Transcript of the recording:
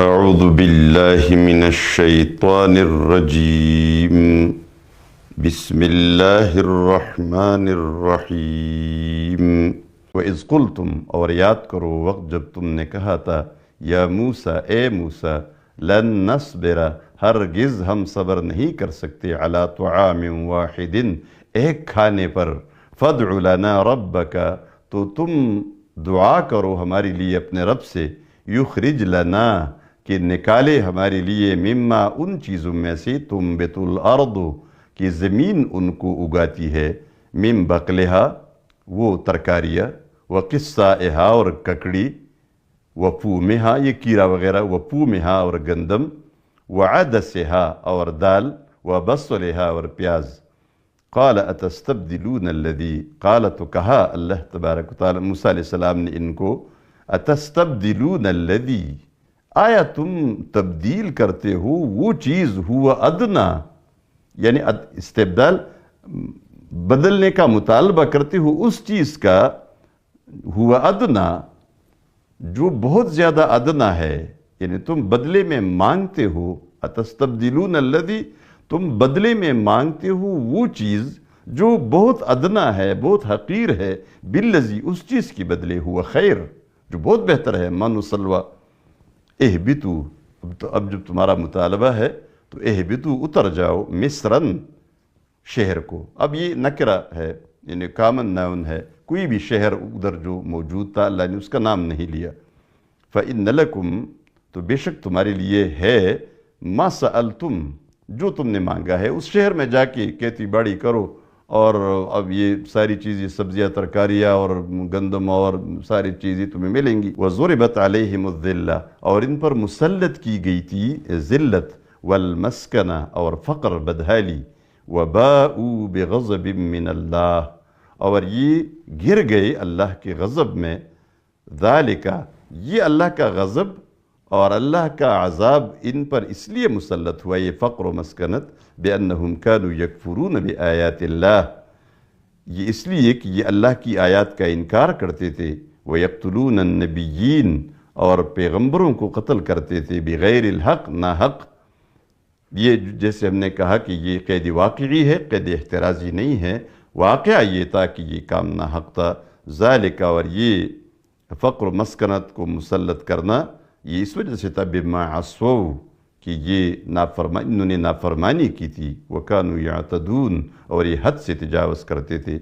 اعوذ باللہ من الشیطان الرجیم بسم اللہ الرحمن الرحیم وَإِذْ قُلْتُمْ اور یاد کرو وقت جب تم نے کہا تھا یا موسیٰ اے موسیٰ لن نصبر ہرگز ہم صبر نہیں کر سکتے علی طعام واحد ایک کھانے پر فادع لنا ربک تو تم دعا کرو ہمارے لیے اپنے رب سے یخرج لنا کہ نکالے ہمارے لیے مما ان چیزوں میں سے تنبت الارض کہ زمین ان کو اگاتی ہے من بقلہا وہ ترکاریاں وقصائہا اور ککڑی وفومہا یہ کیڑا وغیرہ وفومہا اور گندم وعدسہا اور دال وبصلہا اور پیاز قال اتستبدلون الذی قال تو کہا اللہ تبارک و تعالی موسیٰ علیہ السلام نے ان کو اتستبدلون الذی آیا تم تبدیل کرتے ہو وہ چیز ہوا ادنا یعنی استبدال بدلنے کا مطالبہ کرتے ہو اس چیز کا ہوا ادنا جو بہت زیادہ ادنا ہے یعنی تم بدلے میں مانگتے ہو اتستبدلون الذی تم بدلے میں مانگتے ہو وہ چیز جو بہت ادنا ہے بہت حقیر ہے بالذی اس چیز کی بدلے ہوا خیر جو بہت بہتر ہے من و سلوہ اہبتو اب جب تمہارا مطالبہ ہے تو اہبتو اتر جاؤ مصرن شہر کو اب یہ نکرہ ہے یعنی کامن ناؤن ہے کوئی بھی شہر ادھر جو موجود تھا اللہ نے اس کا نام نہیں لیا فَإِنَّ لَكُمْ تو بے شک تمہارے لیے ہے مَا سَأَلْتُمْ جو تم نے مانگا ہے اس شہر میں جا کے کھیتی باڑی کرو اور اب یہ ساری چیزیں سبزیاں ترکاریاں اور گندم اور ساری چیزیں تمہیں ملیں گی وَضُرِبَتْ عَلَيْهِمُ الذِّلَّةِ اور ان پر مسلط کی گئی تھی ذلت والمسکنہ اور فقر بدحالی وَبَاءُوا بِغَضَبٍ مِّنَ اللَّهِ اور یہ گر گئے اللہ کے غضب میں ذَلِكَ یہ اللہ کا غضب اور اللہ کا عذاب ان پر اس لیے مسلط ہوا یہ فقر و مسکنت بِأَنَّهُمْ كَانُوا يَكْفُرُونَ بِآيَاتِ اللَّهِ یہ اس لیے کہ یہ اللہ کی آیات کا انکار کرتے تھے وَيَقْتُلُونَ النَّبِيِّينَ اور پیغمبروں کو قتل کرتے تھے بغیر الحق ناحق یہ جیسے ہم نے کہا کہ یہ قید واقعی ہے قید احترازی نہیں ہے واقعہ یہ تھا کہ یہ کام ناحق تھا ذالک اور یہ فقر و مسکنت کو مسلط کرنا یہ اس وجہ سے تھا بما عصوا کہ یہ انہوں نے نافرمانی کی تھی وَكَانُوا يَعْتَدُونَ اور یہ حد سے تجاوز کرتے تھے